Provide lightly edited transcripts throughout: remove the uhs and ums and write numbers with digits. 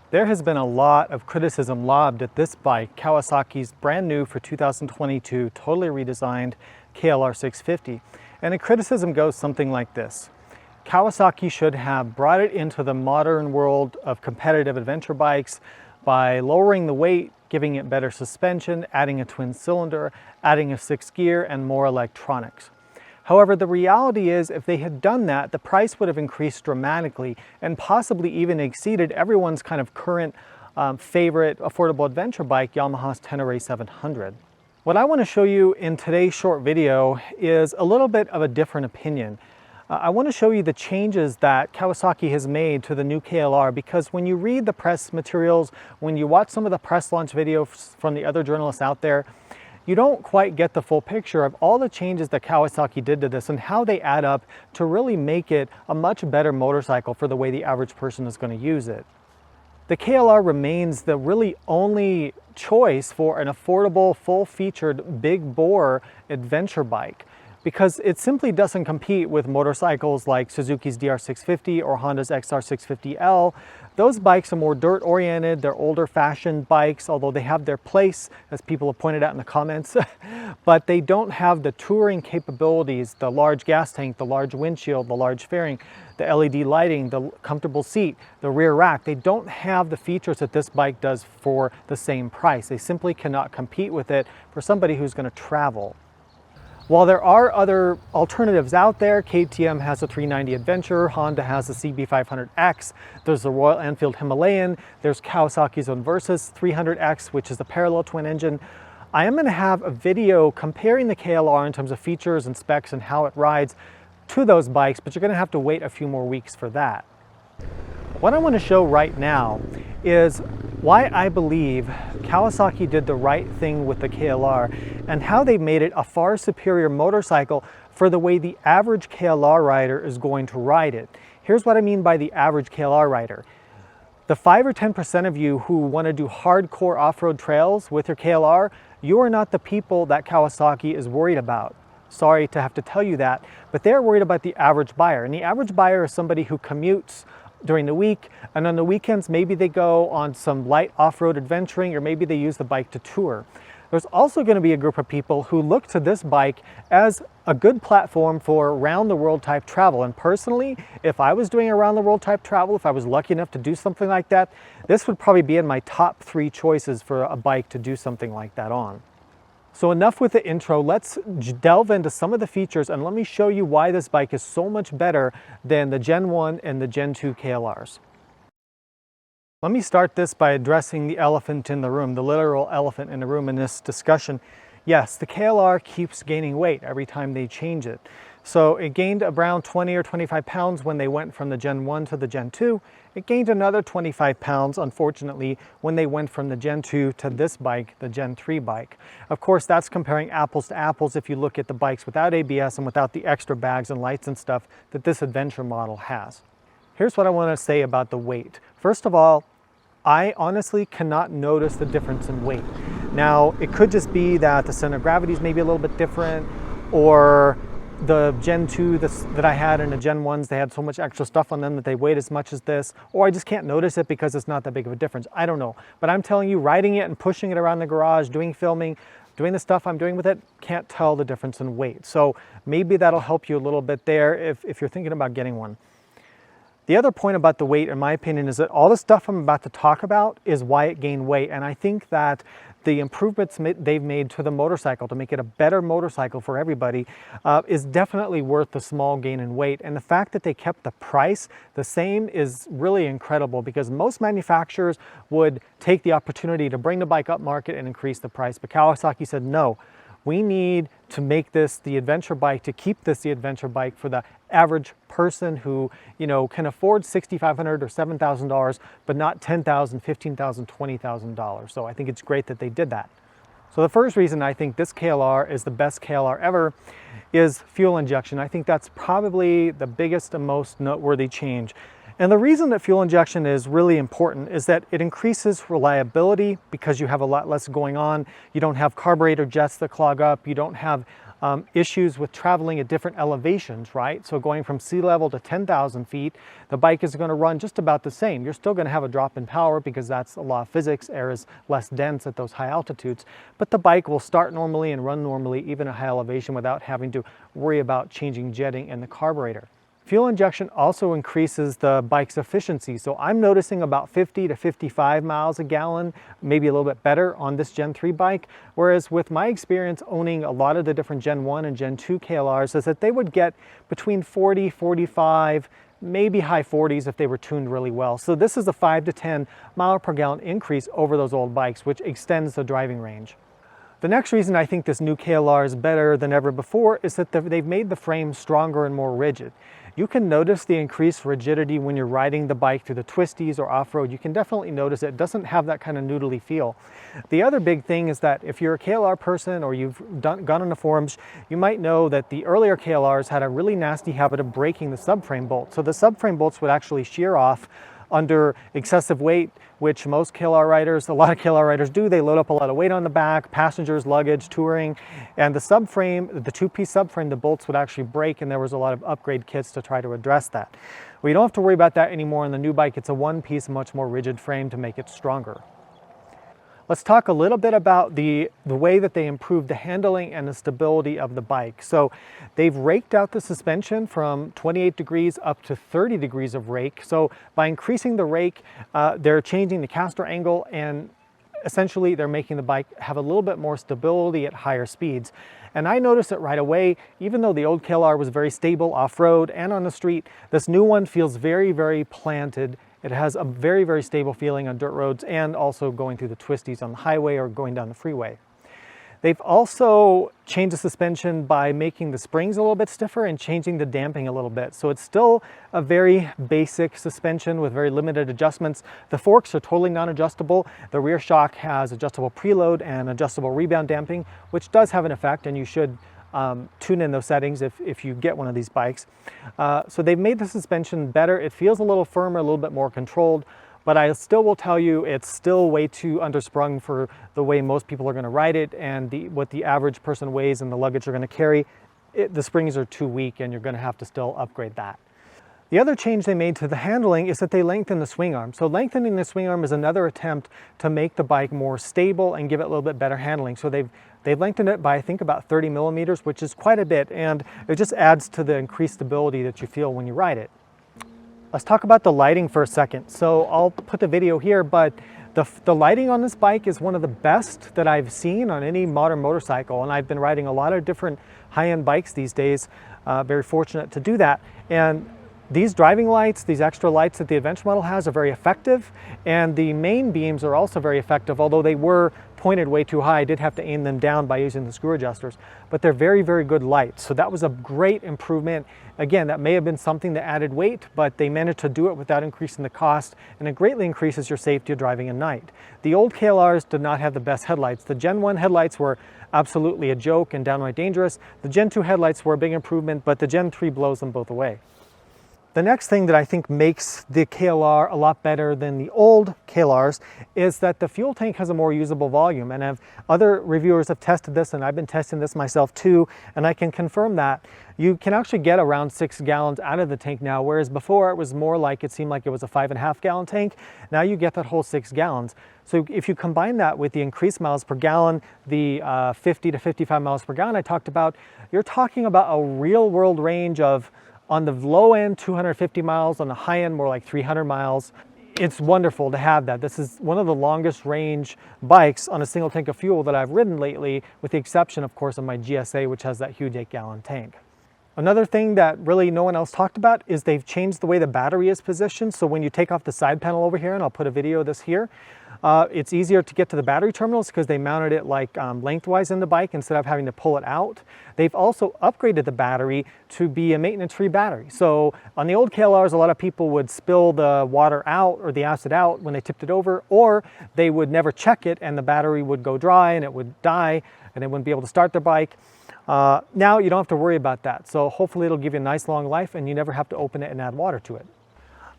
There has been a lot of criticism lobbed at this bike, Kawasaki's brand new for 2022, totally redesigned KLR650. And the criticism goes something like this. Kawasaki should have brought it into the modern world of competitive adventure bikes by lowering the weight, giving it better suspension, adding a twin cylinder, adding a 6th gear, and more electronics. However, the reality is if they had done that, the price would have increased dramatically and possibly even exceeded everyone's kind of current favorite affordable adventure bike, Yamaha's Tenere 700. What I want to show you in today's short video is a little bit of a different opinion. I want to show you the changes that Kawasaki has made to the new KLR, because when you read the press materials, when you watch some of the press launch videos from the other journalists out there, you don't quite get the full picture of all the changes that Kawasaki did to this and how they add up to really make it a much better motorcycle for the way the average person is going to use it. The KLR remains the really only choice for an affordable, full-featured, big-bore adventure bike, because it simply doesn't compete with motorcycles like Suzuki's DR650 or Honda's XR650L. Those bikes are more dirt-oriented, they're older-fashioned bikes, although they have their place, as people have pointed out in the comments, but they don't have the touring capabilities, the large gas tank, the large windshield, the large fairing, the LED lighting, the comfortable seat, the rear rack. They don't have the features that this bike does for the same price. They simply cannot compete with it for somebody who's going to travel. While there are other alternatives out there, KTM has a 390 Adventure, Honda has the CB500X, there's the Royal Enfield Himalayan, there's Kawasaki's own Versys 300X, which is the parallel twin engine. I am going to have a video comparing the KLR in terms of features and specs and how it rides to those bikes, but you're going to have to wait a few more weeks for that. What I want to show right now is why I believe Kawasaki did the right thing with the KLR and how they made it a far superior motorcycle for the way the average KLR rider is going to ride it. Here's what I mean by the average KLR rider. The 5 or 10% of you who want to do hardcore off-road trails with your KLR, you are not the people that Kawasaki is worried about. Sorry to have to tell you that, but they're worried about the average buyer. And the average buyer is somebody who commutes during the week, and on the weekends maybe they go on some light off-road adventuring, or maybe they use the bike to tour. There's also going to be a group of people who look to this bike as a good platform for around-the-world type travel. And personally, if I was doing around-the-world type travel, if I was lucky enough to do something like that, this would probably be in my top 3 choices for a bike to do something like that on. So enough with the intro, let's delve into some of the features and let me show you why this bike is so much better than the Gen 1 and the Gen 2 KLRs. Let me start this by addressing the elephant in the room, the literal elephant in the room in this discussion. Yes, the KLR keeps gaining weight every time they change it. So it gained around 20 or 25 pounds when they went from the Gen 1 to the Gen 2. It gained another 25 pounds, unfortunately, when they went from the Gen 2 to this bike, the Gen 3 bike. Of course, that's comparing apples to apples if you look at the bikes without ABS and without the extra bags and lights and stuff that this adventure model has. Here's what I want to say about the weight. First of all, I honestly cannot notice the difference in weight. Now, it could just be that the center of gravity is maybe a little bit different, or the Gen 2 that I had and the Gen 1s, they had so much extra stuff on them that they weighed as much as this, or I just can't notice it because it's not that big of a difference. I don't know. But I'm telling you, riding it and pushing it around the garage, doing filming, doing the stuff I'm doing with it, can't tell the difference in weight. So maybe that'll help you a little bit there if you're thinking about getting one. The other point about the weight, in my opinion, is that all the stuff I'm about to talk about is why it gained weight. And I think that the improvements they've made to the motorcycle to make it a better motorcycle for everybody is definitely worth the small gain in weight. And the fact that they kept the price the same is really incredible, because most manufacturers would take the opportunity to bring the bike up market and increase the price. But Kawasaki said, no, we need to make this the adventure bike, to keep this the adventure bike for the average person who, you know, can afford $6,500 or $7,000, but not $10,000, $15,000, $20,000. So I think it's great that they did that. So the first reason I think this KLR is the best KLR ever is fuel injection. I think that's probably the biggest and most noteworthy change. And the reason that fuel injection is really important is that it increases reliability because you have a lot less going on. You don't have carburetor jets that clog up. You don't have issues with traveling at different elevations, right? So going from sea level to 10,000 feet, the bike is going to run just about the same. You're still going to have a drop in power because that's a law of physics. Air is less dense at those high altitudes, but the bike will start normally and run normally even at high elevation without having to worry about changing jetting in the carburetor. Fuel injection also increases the bike's efficiency. So I'm noticing about 50 to 55 miles a gallon, maybe a little bit better on this Gen 3 bike. Whereas with my experience owning a lot of the different Gen 1 and Gen 2 KLRs is that they would get between 40, 45, maybe high 40s if they were tuned really well. So this is a 5 to 10 mile per gallon increase over those old bikes, which extends the driving range. The next reason I think this new KLR is better than ever before is that they've made the frame stronger and more rigid. You can notice the increased rigidity when you're riding the bike through the twisties or off-road. You can definitely notice it doesn't have that kind of noodly feel. The other big thing is that if you're a KLR person or you've gone on the forums, you might know that the earlier KLRs had a really nasty habit of breaking the subframe bolts. So the subframe bolts would actually shear off under excessive weight, which most KLR riders, a lot of KLR riders do. They load up a lot of weight on the back, passengers, luggage, touring, and the subframe, the two-piece subframe, the bolts would actually break, and there was a lot of upgrade kits to try to address that. Well, you don't have to worry about that anymore on the new bike. It's a one-piece, much more rigid frame to make it stronger. Let's talk a little bit about the way that they improved the handling and the stability of the bike. So they've raked out the suspension from 28 degrees up to 30 degrees of rake. So by increasing the rake, they're changing the caster angle, and essentially they're making the bike have a little bit more stability at higher speeds. And I noticed it right away. Even though the old KLR was very stable off-road and on the street, this new one feels very, very planted. It has a very, very stable feeling on dirt roads and also going through the twisties on the highway or going down the freeway. They've also changed the suspension by making the springs a little bit stiffer and changing the damping a little bit. So it's still a very basic suspension with very limited adjustments. The forks are totally non-adjustable. The rear shock has adjustable preload and adjustable rebound damping, which does have an effect, and you should tune in those settings if you get one of these bikes. So they've made the suspension better. It feels a little firmer, a little bit more controlled, but I still will tell you it's still way too undersprung for the way most people are going to ride it and what the average person weighs and the luggage they're going to carry. The springs are too weak, and you're going to have to still upgrade that. The other change they made to the handling is that they lengthened the swing arm. So lengthening the swing arm is another attempt to make the bike more stable and give it a little bit better handling. So they've lengthened it by, I think, about 30 millimeters, which is quite a bit, and it just adds to the increased stability that you feel when you ride it. Let's talk about the lighting for a second. So I'll put the video here, but the lighting on this bike is one of the best that I've seen on any modern motorcycle, and I've been riding a lot of different high-end bikes these days. Very fortunate to do that. And these driving lights, these extra lights that the Adventure model has, are very effective, and the main beams are also very effective, although they were pointed way too high. I did have to aim them down by using the screw adjusters, but they're very, very good lights. So that was a great improvement. Again, that may have been something that added weight, but they managed to do it without increasing the cost, and it greatly increases your safety of driving at night. The old KLRs did not have the best headlights. The Gen 1 headlights were absolutely a joke and downright dangerous. The Gen 2 headlights were a big improvement, but the Gen 3 blows them both away. The next thing that I think makes the KLR a lot better than the old KLRs is that the fuel tank has a more usable volume, and other reviewers have tested this, and I've been testing this myself too, and I can confirm that you can actually get around 6 gallons out of the tank now, whereas before it was more like it seemed like it was a 5.5 gallon tank. Now you get that whole 6 gallons. So if you combine that with the increased miles per gallon, the 50 to 55 miles per gallon I talked about, you're talking about a real world range of, on the low end, 250 miles, on the high end, more like 300 miles. It's wonderful to have that. This is one of the longest range bikes on a single tank of fuel that I've ridden lately, with the exception, of course, of my GSA, which has that huge 8-gallon tank. Another thing that really no one else talked about is they've changed the way the battery is positioned. So when you take off the side panel over here, and I'll put a video of this here, it's easier to get to the battery terminals because they mounted it like lengthwise in the bike instead of having to pull it out. They've also upgraded the battery to be a maintenance-free battery. So on the old KLRs, a lot of people would spill the water out or the acid out when they tipped it over, or they would never check it and the battery would go dry and it would die and they wouldn't be able to start their bike. Now you don't have to worry about that. So hopefully it'll give you a nice long life and you never have to open it and add water to it.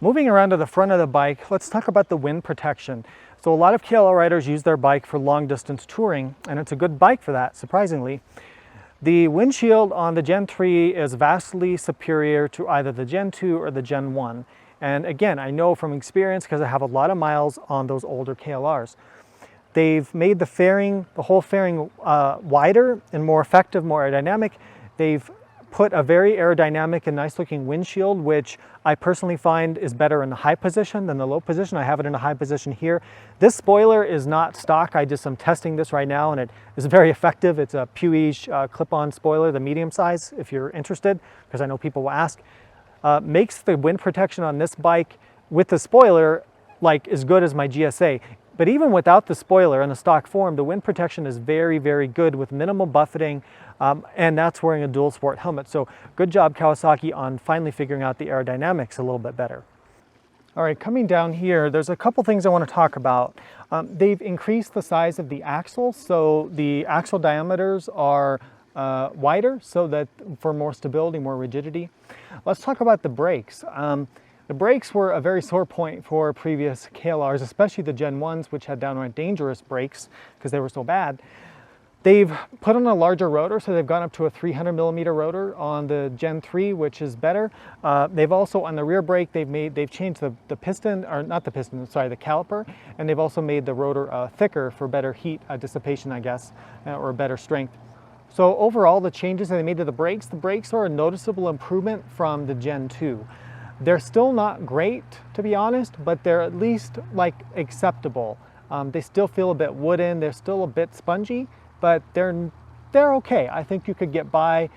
Moving around to the front of the bike, let's talk about the wind protection. So a lot of KLR riders use their bike for long distance touring, and it's a good bike for that, surprisingly. The windshield on the Gen 3 is vastly superior to either the Gen 2 or the Gen 1. And again, I know from experience because I have a lot of miles on those older KLRs. They've made the whole fairing wider and more effective, more aerodynamic. They've put a very aerodynamic and nice looking windshield, which I personally find is better in the high position than the low position. I have it in a high position here. This spoiler is not stock. I just am testing this right now and it is very effective. It's a Puig clip-on spoiler, the medium size, if you're interested, because I know people will ask. Makes the wind protection on this bike with the spoiler like as good as my GSA. But even without the spoiler in the stock form, the wind protection is very, very good with minimal buffeting, and that's wearing a dual sport helmet. So good job, Kawasaki, on finally figuring out the aerodynamics a little bit better. All right, coming down here, there's a couple things I want to talk about. They've increased the size of the axle, so the axle diameters are wider, so that for more stability, more rigidity. Let's talk about the brakes. The brakes were a very sore point for previous KLRs, especially the Gen 1s, which had downright dangerous brakes because they were so bad. They've put on a larger rotor, so they've gone up to a 300 millimeter rotor on the Gen 3, which is better. They've also, on the rear brake, they've changed the piston, or not the piston, sorry, the caliper, and they've also made the rotor thicker for better heat dissipation, I guess, or better strength. So overall, the changes that they made to the brakes are a noticeable improvement from the Gen 2. They're still not great, to be honest, but they're at least like acceptable. They still feel a bit wooden, they're still a bit spongy, but they're okay. I think you could get by.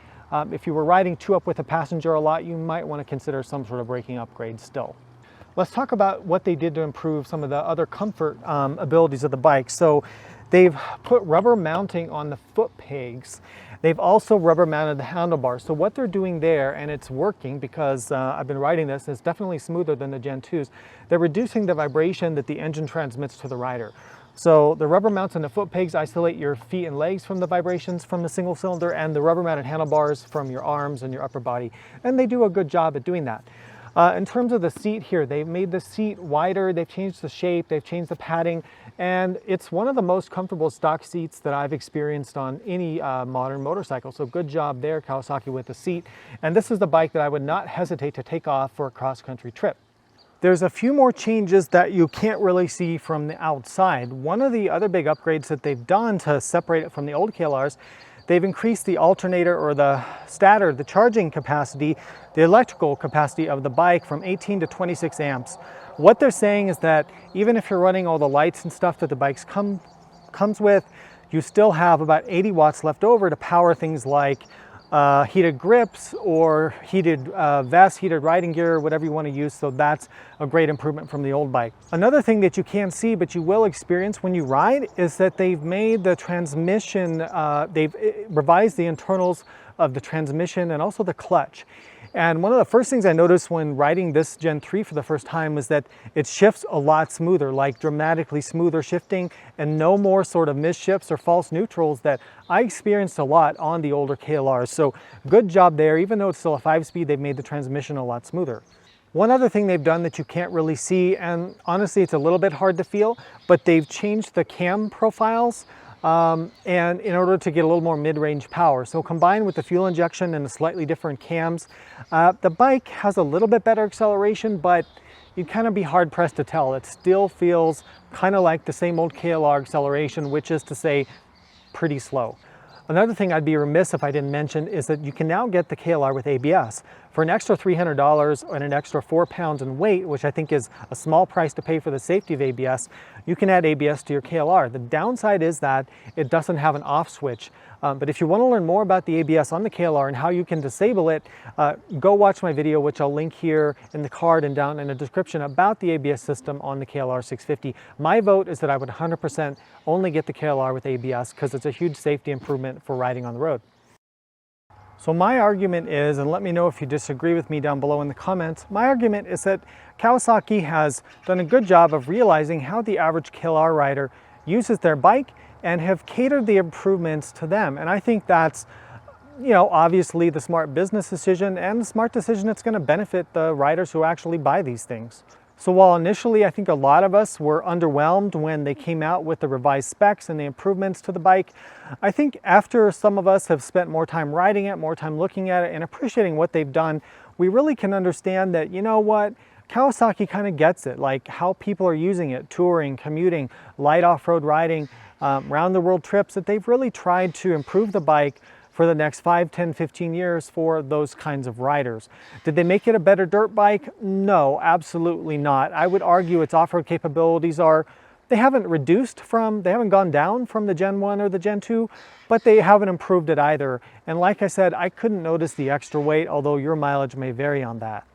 If you were riding two up with a passenger a lot, you might want to consider some sort of braking upgrade still. Let's talk about what they did to improve some of the other comfort abilities of the bike. So they've put rubber mounting on the foot pegs. They've also rubber mounted the handlebars. So what they're doing there, and it's working because I've been riding this, it's definitely smoother than the Gen 2s. They're reducing the vibration that the engine transmits to the rider. So the rubber mounts on the foot pegs isolate your feet and legs from the vibrations from the single cylinder, and the rubber mounted handlebars from your arms and your upper body. And they do a good job at doing that. In terms of the seat here, they've made the seat wider, they've changed the shape, they've changed the padding, and it's one of the most comfortable stock seats that I've experienced on any modern motorcycle. So good job there, Kawasaki, with the seat. And this is the bike that I would not hesitate to take off for a cross-country trip. There's a few more changes that you can't really see from the outside. One of the other big upgrades that they've done to separate it from the old KLRs, they've increased the alternator or the stator, the charging capacity, the electrical capacity of the bike from 18 to 26 amps. What they're saying is that even if you're running all the lights and stuff that the bike comes with, you still have about 80 watts left over to power things like heated grips or heated vests, heated riding gear, whatever you want to use. So that's a great improvement from the old bike. Another thing that you can't see but you will experience when you ride is that they've made the transmission, they've revised the internals of the transmission and also the clutch. And one of the first things I noticed when riding this Gen 3 for the first time was that it shifts a lot smoother, like dramatically smoother shifting, and no more sort of misshifts or false neutrals that I experienced a lot on the older KLRs. So good job there. Even though it's still a 5-speed, they've made the transmission a lot smoother. One other thing they've done that you can't really see, and honestly it's a little bit hard to feel, but they've changed the cam profiles. And in order to get a little more mid-range power. So combined with the fuel injection and the slightly different cams, the bike has a little bit better acceleration, but you'd kind of be hard-pressed to tell. It still feels kind of like the same old KLR acceleration, which is to say pretty slow. Another thing I'd be remiss if I didn't mention is that you can now get the KLR with ABS. For an extra $300 and an extra 4 pounds in weight, which I think is a small price to pay for the safety of ABS, you can add ABS to your KLR. The downside is that it doesn't have an off switch. But if you want to learn more about the ABS on the KLR and how you can disable it, go watch my video, which I'll link here in the card and down in the description about the ABS system on the KLR650. My vote is that I would 100% only get the KLR with ABS because it's a huge safety improvement for riding on the road. So my argument is, and let me know if you disagree with me down below in the comments, my argument is that Kawasaki has done a good job of realizing how the average KLR rider uses their bike and have catered the improvements to them. And I think that's, obviously the smart business decision and the smart decision that's going to benefit the riders who actually buy these things. So while initially I think a lot of us were underwhelmed when they came out with the revised specs and the improvements to the bike, I think after some of us have spent more time riding it, more time looking at it and appreciating what they've done, we really can understand that, you know what, Kawasaki kind of gets it, like how people are using it, touring, commuting, light off-road riding, round the world trips, that they've really tried to improve the bike for the next 5, 10, 15 years for those kinds of riders. Did they make it a better dirt bike? No, absolutely not. I would argue its off-road capabilities they haven't gone down from the Gen 1 or the Gen 2, but they haven't improved it either. And like I said, I couldn't notice the extra weight, although your mileage may vary on that.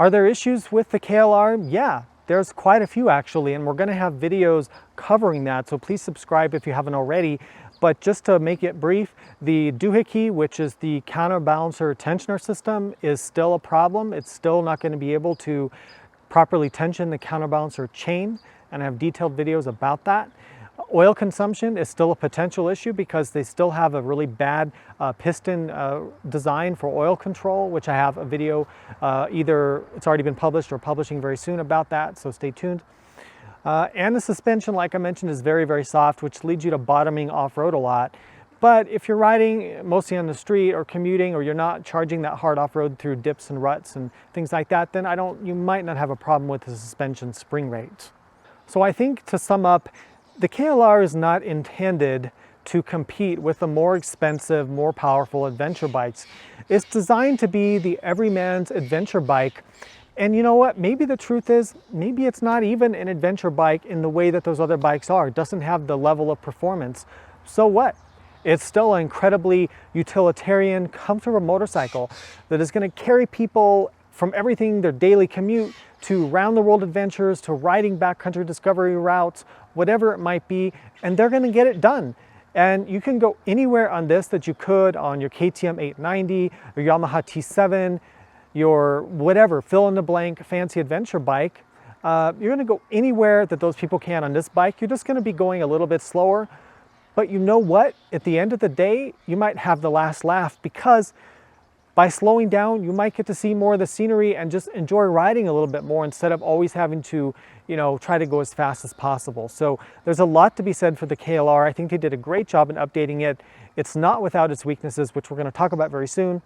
Are there issues with the KLR? Yeah, there's quite a few actually, and we're gonna have videos covering that, so please subscribe if you haven't already. But just to make it brief, the doohickey, which is the counterbalancer tensioner system, is still a problem. It's still not going to be able to properly tension the counterbalancer chain, and I have detailed videos about that. Oil consumption is still a potential issue because they still have a really bad piston design for oil control, which I have a video, either it's already been published or publishing very soon about that, so stay tuned. And the suspension, like I mentioned, is very, very soft, which leads you to bottoming off-road a lot. But if you're riding mostly on the street or commuting, or you're not charging that hard off-road through dips and ruts and things like that, then you might not have a problem with the suspension spring rate. So I think, to sum up, the KLR is not intended to compete with the more expensive, more powerful adventure bikes. It's designed to be the everyman's adventure bike. And you know what, maybe the truth is, maybe it's not even an adventure bike in the way that those other bikes are. It doesn't have the level of performance. So what? It's still an incredibly utilitarian, comfortable motorcycle that is going to carry people from everything, their daily commute, to round the world adventures, to riding backcountry discovery routes, whatever it might be, and they're going to get it done. And you can go anywhere on this that you could on your KTM 890, your Yamaha T7, your whatever, fill in the blank fancy adventure bike. You're gonna go anywhere that those people can on this bike. You're just gonna be going a little bit slower, but you know what? At the end of the day, you might have the last laugh, because by slowing down, you might get to see more of the scenery and just enjoy riding a little bit more instead of always having to, try to go as fast as possible. So there's a lot to be said for the KLR. I think they did a great job in updating it. It's not without its weaknesses, which we're gonna talk about very soon.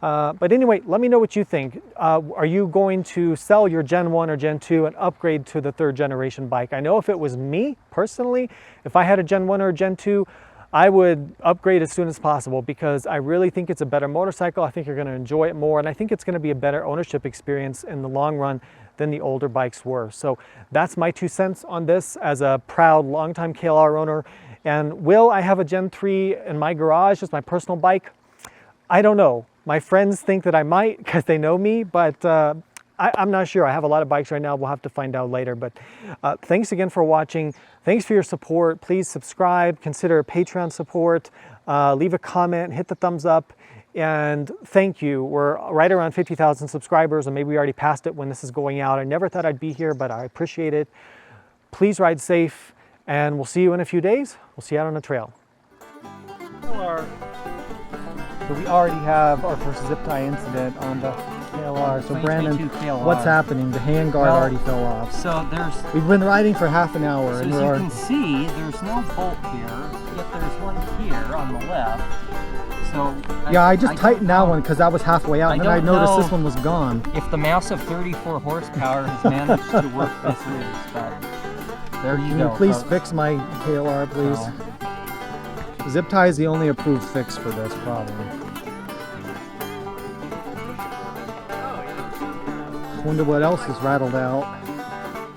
But anyway, let me know what you think. Are you going to sell your Gen 1 or Gen 2 and upgrade to the 3rd generation bike? I know if it was me, personally, if I had a Gen 1 or a Gen 2, I would upgrade as soon as possible, because I really think it's a better motorcycle. I think you're going to enjoy it more, and I think it's going to be a better ownership experience in the long run than the older bikes were. So that's my 2 cents on this as a proud, longtime KLR owner. And will I have a Gen 3 in my garage as my personal bike? I don't know. My friends think that I might because they know me, but I'm not sure. I have a lot of bikes right now. We'll have to find out later. But thanks again for watching. Thanks for your support. Please subscribe, consider Patreon support, leave a comment, hit the thumbs up, and thank you. We're right around 50,000 subscribers, and maybe we already passed it when this is going out. I never thought I'd be here, but I appreciate it. Please ride safe, and we'll see you in a few days. We'll see you out on the trail. So we already have our first zip tie incident on the KLR. So Brandon, what's happening? The handguard already fell off. So we've been riding for half an hour. So and as you can see, there's no bolt here, yet there's one here on the left. So yeah, I just tightened that one because that was halfway out, and then I noticed this one was gone. If the massive 34 horsepower has managed to work this loose, but there you go. Can you please fix my KLR, please? No. Zip tie is the only approved fix for this problem. Wonder what else is rattled out.